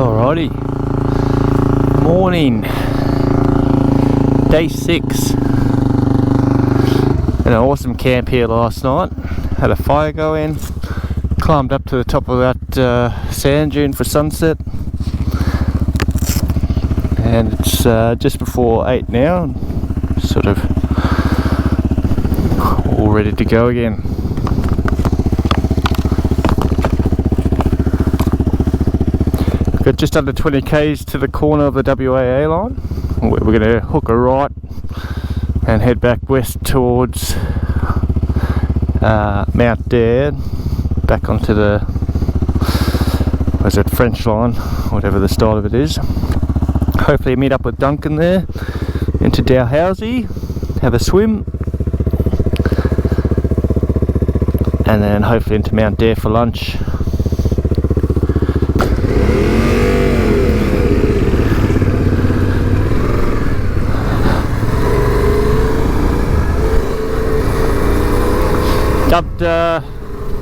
Alrighty, morning, day 6. An awesome camp here last night. Had a fire going, climbed up to the top of that sand dune for sunset, and it's just before 8 now, sort of all ready to go again. Got just under 20 k's to the corner of the WAA line. We're going to hook a right and head back west towards Mount Dare, back onto the, was it French line, whatever the style of it is. Hopefully meet up with Duncan there, into Dalhousie, have a swim, and then hopefully into Mount Dare for lunch.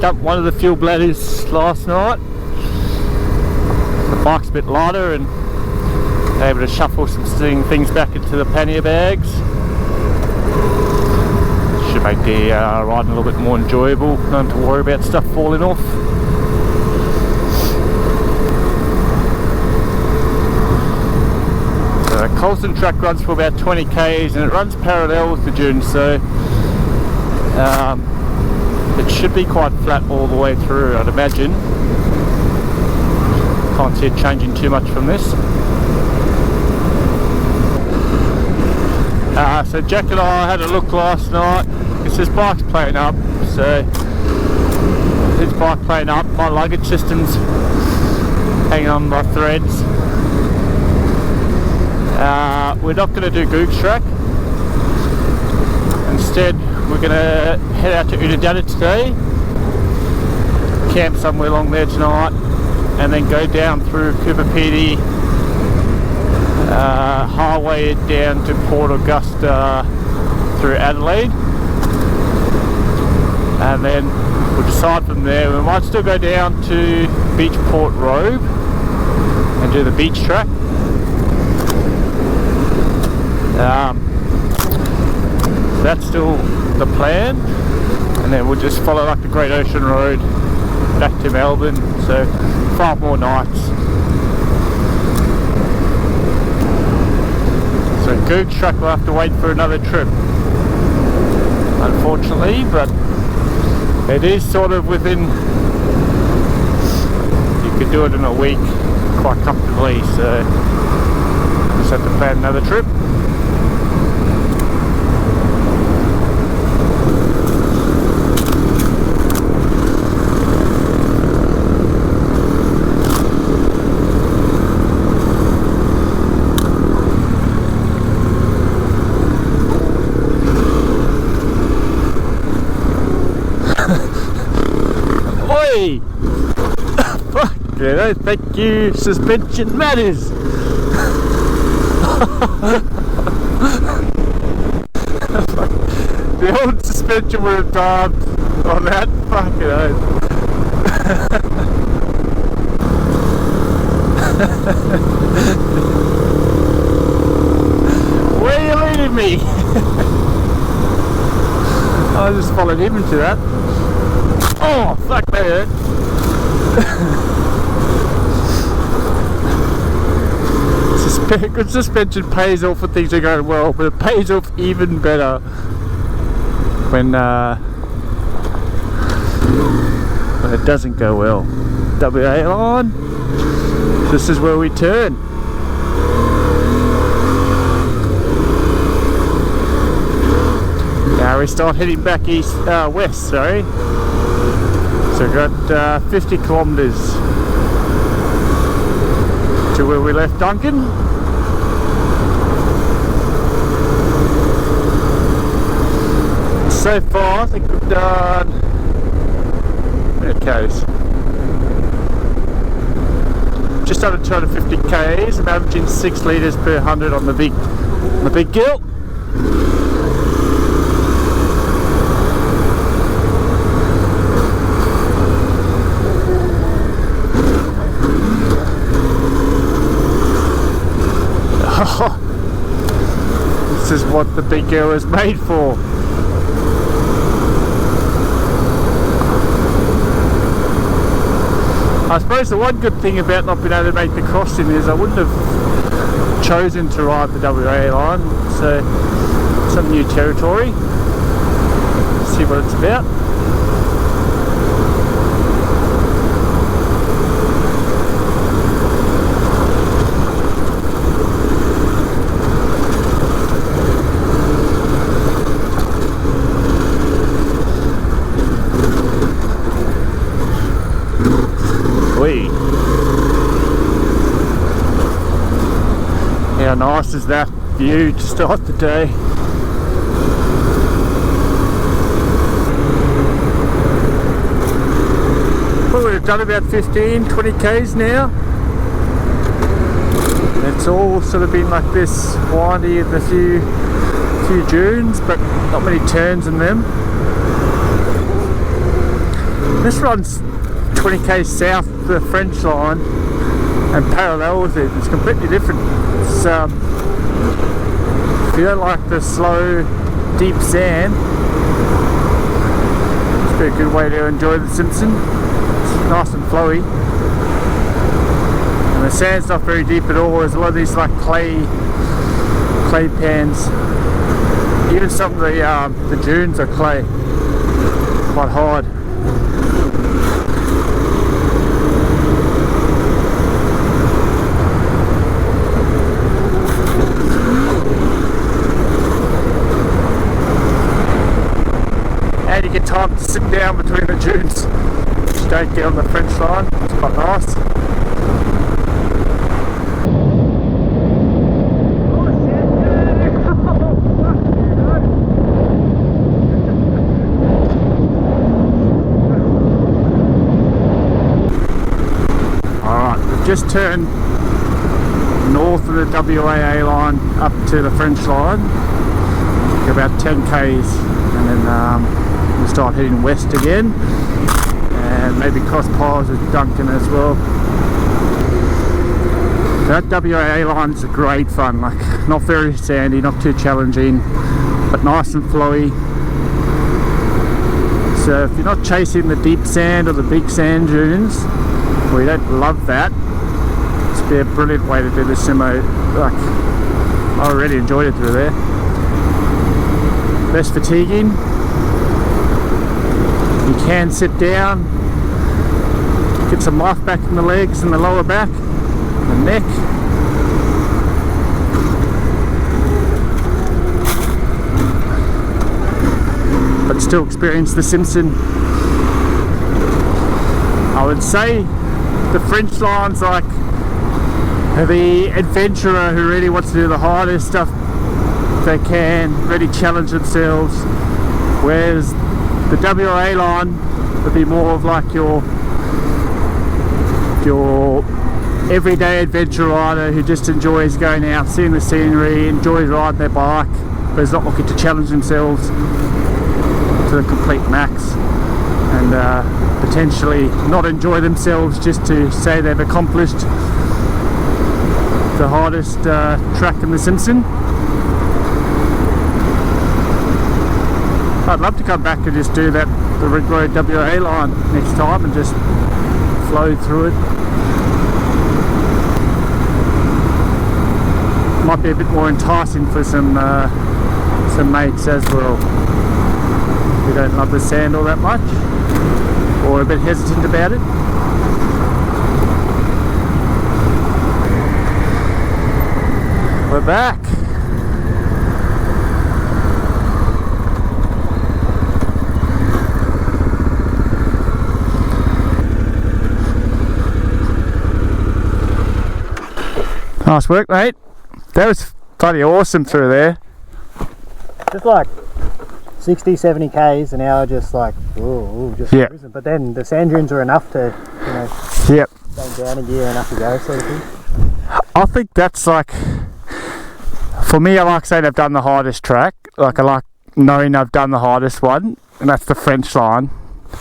Dumped one of the fuel bladders last night. The bike's a bit lighter and able to shuffle some things back into the pannier bags. Should make the riding a little bit more enjoyable, not to worry about stuff falling off. The Colston track runs for about 20 k's and it runs parallel with the dunes, so it should be quite flat all the way through, I'd imagine. Can't see it changing too much from this. So Jack and I had a look last night. His bike's playing up, so his bike playing up. My luggage system's hanging on by threads. We're not going to do Googs Track. Instead, we're going to head out to Unadilla today, camp somewhere along there tonight, and then go down through Coober Pedy, highway down to Port Augusta through Adelaide, and then we'll decide from there. We might still go down to Beachport Road and do the beach track. That's still the plan, and then we'll just follow like the Great Ocean Road back to Melbourne, so 5 more nights. So Googs Track will have to wait for another trip, unfortunately, but it is sort of within, you could do it in a week quite comfortably, so just have to plan another trip. Fuck, yeah, thank you, suspension matters. The old suspension would have died on that, fucking oath. Where are you leading me? I just followed him into that. Oh, fuck, that hurt. Good suspension pays off when things are going well, but it pays off even better when it doesn't go well. WA Line, this is where we turn. Now we start heading back west, sorry. So we've got 50 kilometres to where we left Duncan. So far I think we've done, just under 250 k's. I'm averaging 6 litres per 100 on the big gill. what the big girl is made for. I suppose the one good thing about not being able to make the crossing is I wouldn't have chosen to ride the WAA line, so some new territory. See what it's about. How nice is that view to start the day? Well, we've done about 15-20 k's now. It's all sort of been like this, windy with a few dunes, but not many turns in them. This runs 20 k's south of the French line and parallel with it. It's completely different. It's, if you don't like the slow, deep sand, it's a good way to enjoy the Simpson. It's nice and flowy, and the sand's not very deep at all. There's a lot of these like clay pans. Even some of the dunes are clay, quite hard. And you get time to sit down between the dunes, which you don't get on the French line. It's quite nice. Alright, we've just turned north of the WAA line up to the French line, about 10 k's, and then we'll start heading west again and maybe cross paths with Duncan as well. That WAA line is great fun, like not very sandy, not too challenging, but nice and flowy. So if you're not chasing the deep sand or the big sand dunes, or you don't love that, it's be a brilliant way to do the Simo. Like, I really enjoyed it through there. Less fatiguing. You can sit down, get some life back in the legs and the lower back, the neck. But still experience the Simpson. I would say the French line's like the adventurer who really wants to do the hardest stuff they can, really challenge themselves, whereas the WA line would be more of like your everyday adventure rider who just enjoys going out, seeing the scenery, enjoys riding their bike, but is not looking to challenge themselves to the complete max, and potentially not enjoy themselves just to say they've accomplished the hardest track in the Simpson. I'd love to come back and just do that, the Rig Road WA line next time, and just flow through it. Might be a bit more enticing for some mates as well who don't love the sand all that much, or a bit hesitant about it. We're back. Nice work, mate. That was bloody awesome through there. Just like 60, 70 k's an hour, just like, just cruising. But then the sand dunes are enough to, go down a gear enough to go, sort of thing. I think that's like, for me, I like saying I've done the hardest track. Like, I like knowing I've done the hardest one, and that's the French line.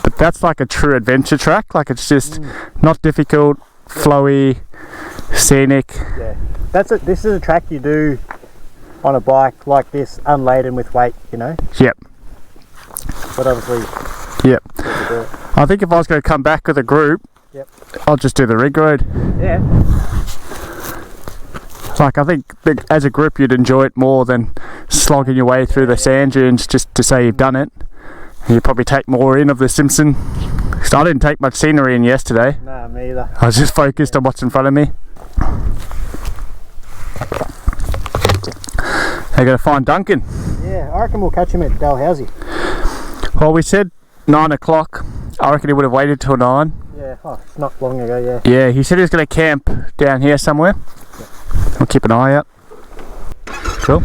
But that's like a true adventure track. Like, it's just not difficult, flowy, scenic. Yeah, this is a track you do on a bike like this, unladen with weight, you know. Yep. But obviously, yep. I think if I was going to come back with a group, yep, I'll just do the rig road. Yeah. Like, I think as a group you'd enjoy it more than slogging your way through the sand dunes just to say you've done it. And you probably take more in of the Simpson. So I didn't take much scenery in yesterday. Nah, me either. I was just focused on what's in front of me. I gotta find Duncan. Yeah, I reckon we'll catch him at Dalhousie. Well, we said 9 o'clock. I reckon he would have waited till 9. Yeah, oh, it's not long ago, yeah. Yeah, he said he was gonna camp down here somewhere. Yeah. I'll keep an eye out. Cool.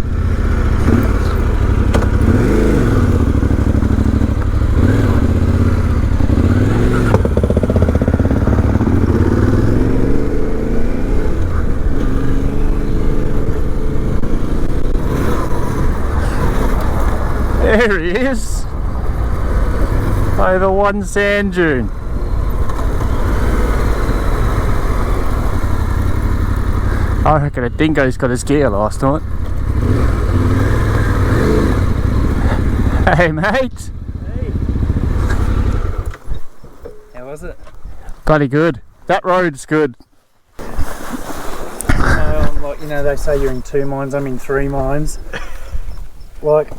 There he is, over one sand dune. I reckon a dingo's got his gear last night. Hey mate. Hey. How was it? Bloody good. That road's good. Like, you know, they say you're in 2 minds, I'm in 3 minds. Like,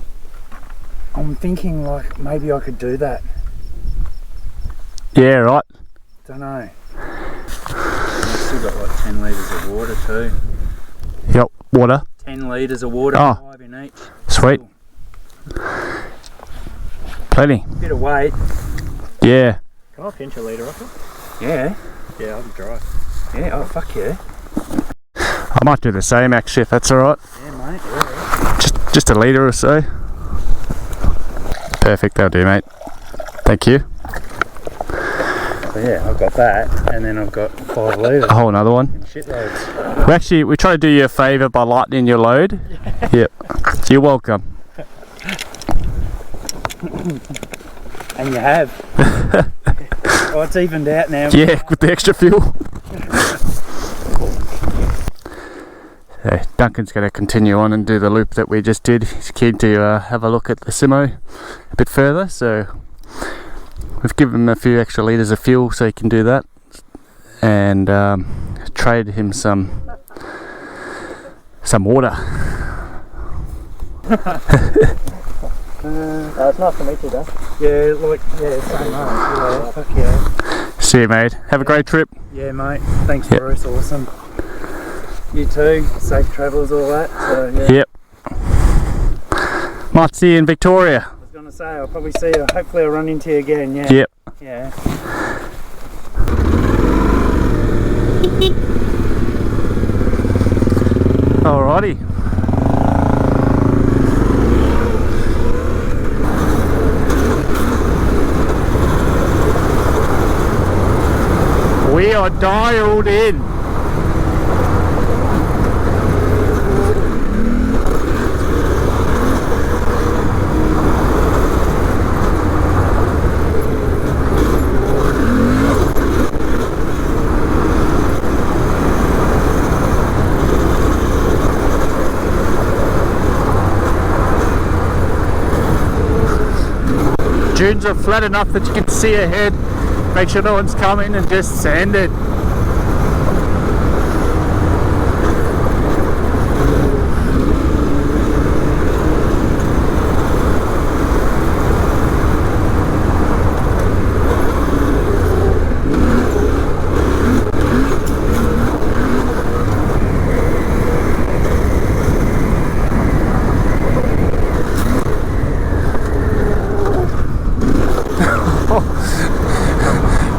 I'm thinking like maybe I could do that. Yeah, right. Don't know. I've still got like 10 litres of water too. Yep, water. 10 litres of water, Oh. 5 in each. Sweet. Plenty. Bit of weight. Yeah. Can I pinch a litre off it? Yeah. Yeah, I'll be dry. Yeah, oh fuck yeah. I might do the same actually if that's alright. Yeah mate, yeah. Just a litre or so. Perfect, that'll do mate. Thank you. So yeah, I've got that, and then I've got 5 litres. A whole another one. And shitloads. We try to do you a favour by lightening your load. Yep. You're welcome. And you have. Oh, it's evened out now. Yeah, with the extra fuel. So Duncan's going to continue on and do the loop that we just did. He's keen to have a look at the Simo a bit further, so we've given him a few extra litres of fuel so he can do that, and traded him some water. It's nice to meet you, Dad. Yeah, like, yeah, same mate. Yeah, fuck yeah. See you mate, have a great trip. Yeah mate, thanks Yep. Bruce, awesome. You too, safe travels, all that. So, yeah. Yep. Might see you in Victoria. I was going to say, I'll probably see you, hopefully I'll run into you again, yeah. Yep. Yeah. Alrighty. We are dialed in. Dunes are flat enough that you can see ahead. Make sure no one's coming and just sand it.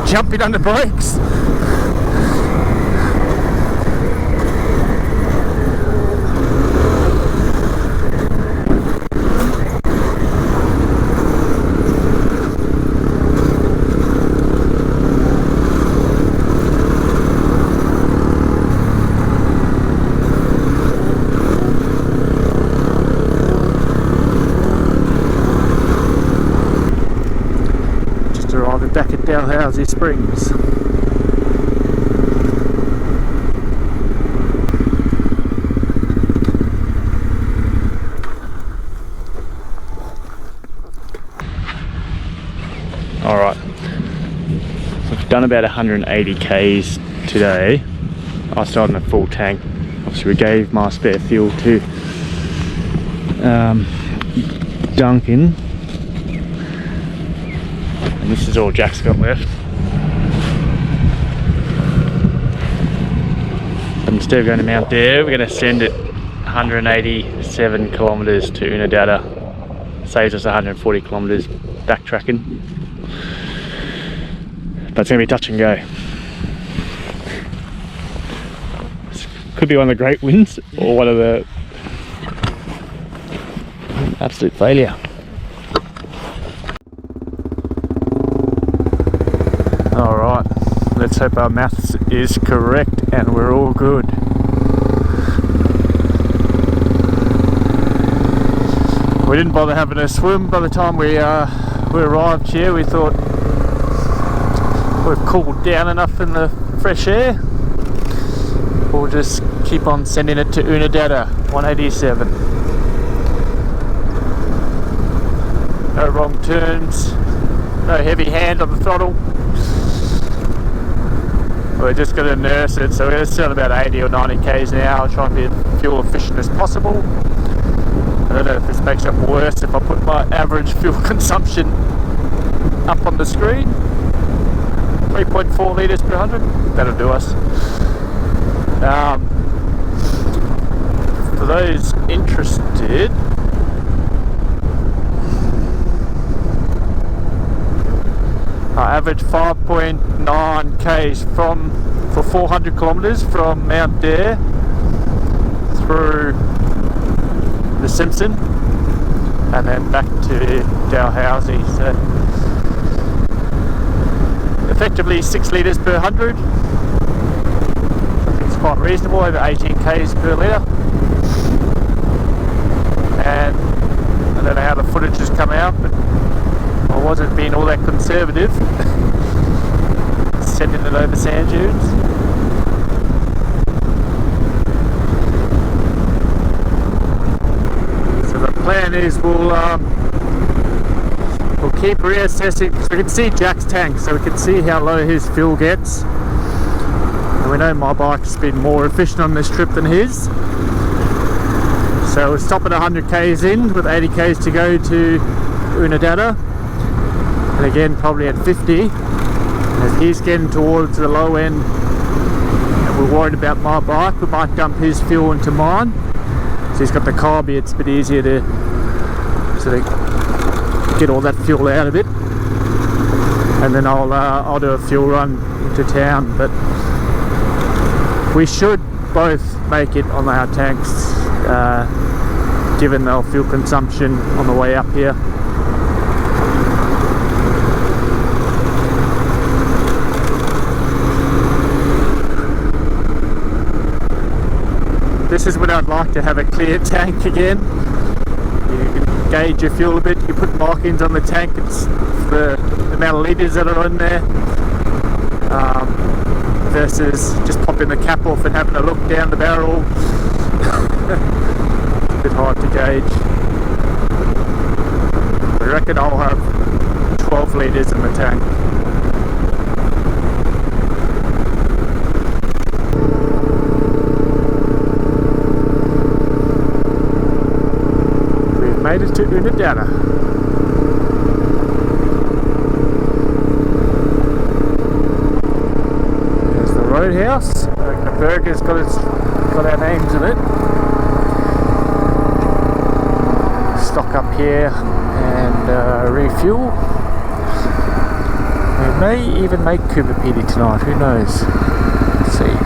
Jumping on the brakes. Just arriving back at Dalhousie Springs. Alright, so we've done about 180 Ks today. I started on a full tank. Obviously we gave my spare fuel to Duncan. And this is all Jack's got left. But instead of going to Mount Dare, we're going to send it 187 kilometres to Unadilla. Saves us 140 kilometres backtracking. But it's going to be touch and go. Could be one of the great wins or one of the absolute failure. Alright, let's hope our maths is correct and we're all good. We didn't bother having a swim by the time we arrived here. We thought we've cooled down enough in the fresh air. We'll just keep on sending it to Unadilla, 187. No wrong turns, no heavy hand on the throttle. We're just going to nurse it, so we're going to set about 80 or 90 Ks an hour, try and be as fuel efficient as possible. I don't know if this makes it worse if I put my average fuel consumption up on the screen. 3.4 litres per 100, that'll do us. For those interested, I average 5.9 Ks for 400 kilometres from Mount Dare through the Simpson and then back to Dalhousie. So effectively 6 litres per 100. Quite reasonable, over 18 Ks per litre. And I don't know how the footage has come out, but I wasn't being all that conservative sending it over sand dunes. So the plan is we'll keep reassessing, so we can see Jack's tank, so we can see how low his fuel gets. We know my bike's been more efficient on this trip than his. So we'll stop at 100 Ks in with 80 Ks to go to Unadilla. And again probably at 50. As he's getting towards the low end and we're worried about my bike, we might dump his fuel into mine. So he's got the carby, it's a bit easier to sort of get all that fuel out of it. And then I'll do a fuel run into town. But we should both make it on our tanks, given our fuel consumption on the way up here. This is when I'd like to have a clear tank again. You can gauge your fuel a bit, you put markings on the tank, it's the amount of litres that are in there. Versus just popping the cap off and having a look down the barrel. It's a bit hard to gauge. I reckon I'll have 12 litres in the tank. We've made it to Unadilla. Roadhouse. The burger's got our names in it. Stock up here and refuel. We may even make Coober Pedy tonight, who knows? Let's see.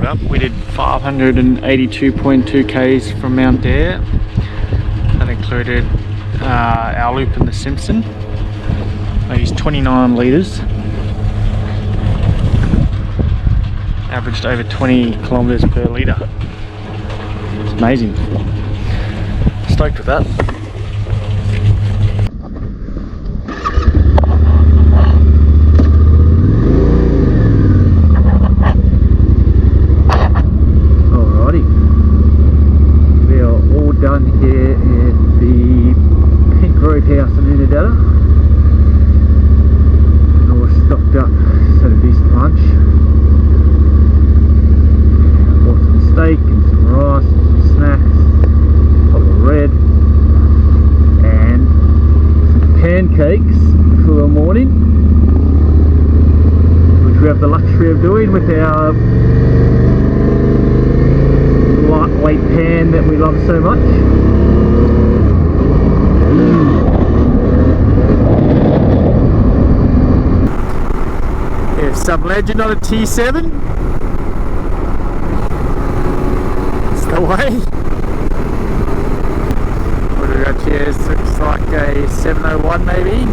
Up. We did 582.2 Ks from Mount Dare. That included our loop in the Simpson. I used 29 litres. Averaged over 20 kilometres per litre. It's amazing. Stoked with that. pancakes for the morning, which we have the luxury of doing with our lightweight pan that we love so much. Yeah, some legend on a T7. It's the way. What do we got here? This looks like a 701 maybe.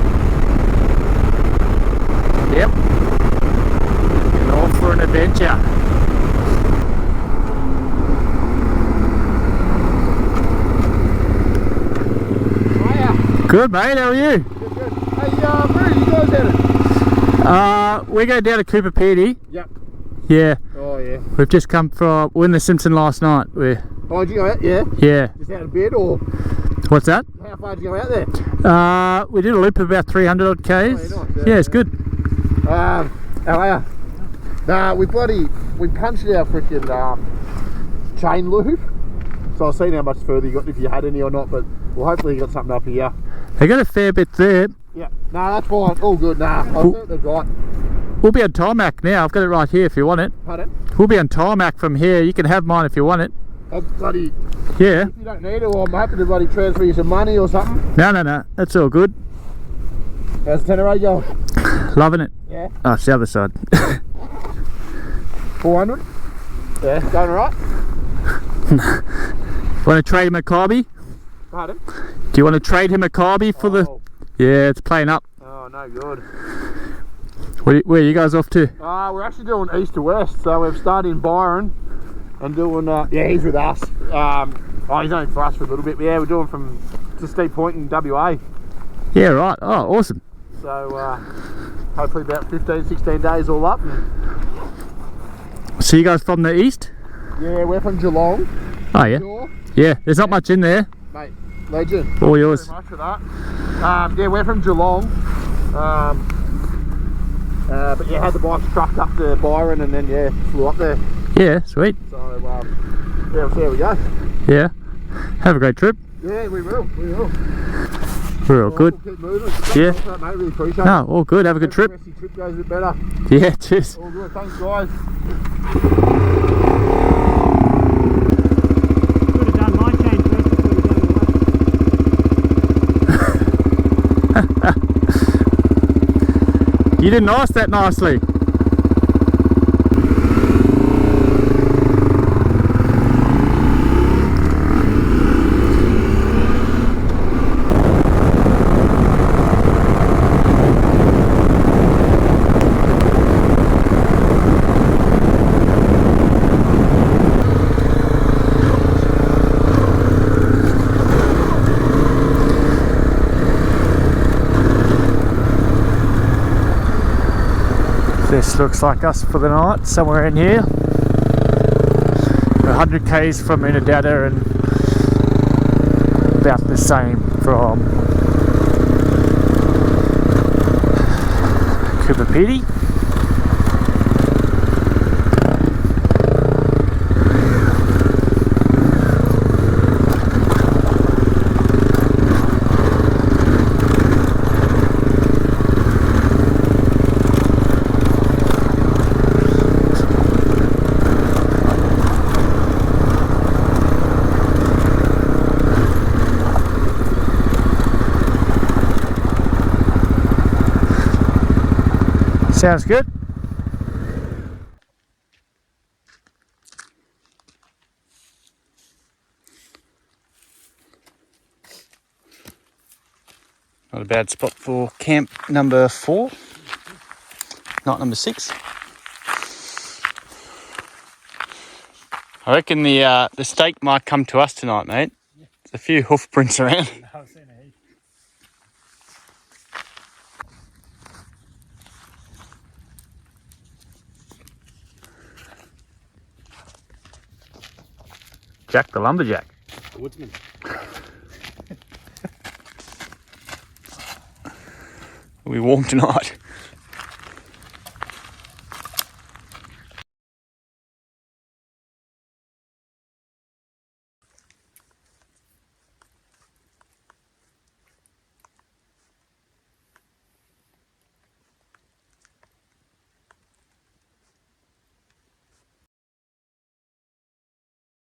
Yep. And off for an adventure. Good mate, how are you? Good. Hey, where are you guys headed? We're going down to Coober Pedy. Yep. Yeah. Oh, yeah. We've just come from, we're in the Simpson last night. Oh, did you go out? Yeah? Yeah. Just out of bed, or What's that? how far did you go out there? We did a loop of about 300 odd Ks. Oh, yeah, nice. Yeah, it's good. How are you? Nah, we punched our freaking chain loop. So I was seeing how much further you got, if you had any or not, but well, hopefully you got something up here. They got a fair bit there. Yeah. Nah, that's fine. All good. Nah, I'll see what they've got. We'll be on tarmac now. I've got it right here if you want it. Pardon? We'll be on tarmac from here. You can have mine if you want it. Oh, bloody. Yeah. If you don't need it, well, I'm happy to bloody transfer you some money or something. No. That's all good. How's the Tenere going? Loving it. Yeah. Oh, it's the other side. 400? Yeah, going alright? Want to trade him a Cobby? Pardon? Do you want to trade him a Cobby for the... Yeah, it's playing up. Oh, no good. Where are you guys off to? We're actually doing east to west, so we've started in Byron and doing, yeah, he's with us. He's only for us for a little bit, but yeah, we're doing from to Steep Point in WA. Yeah, right. Oh, awesome. So, hopefully about 15, 16 days all up. And So you guys from the east? yeah, we're from Geelong. Oh, yeah. Sure. Yeah, there's not much in there. Mate, legend. All yours. Thank you very much for that. Yeah, we're from Geelong. But yeah, had the bikes trucked up to Byron and then yeah, flew up there. Yeah, sweet. So yeah, we'll see how we go. Yeah. Have a great trip. Yeah, we will. We're all good. We'll keep moving. Yeah. Thanks for that, mate. Really appreciate it. No, all good. Have a good trip. Hope the rest of your trip goes a bit better. Yeah, cheers. All good. Thanks, guys. Could have done my chain first before you go away. You didn't ask that nicely. This looks like us for the night, somewhere in here. 100 Ks from Unadilla and about the same from Coober Pedy. Sounds good. Not a bad spot for camp number 4, not number 6. I reckon the steak might come to us tonight, mate. There's a few hoof prints around. Jack the lumberjack. The woodsman. It'll be warm tonight.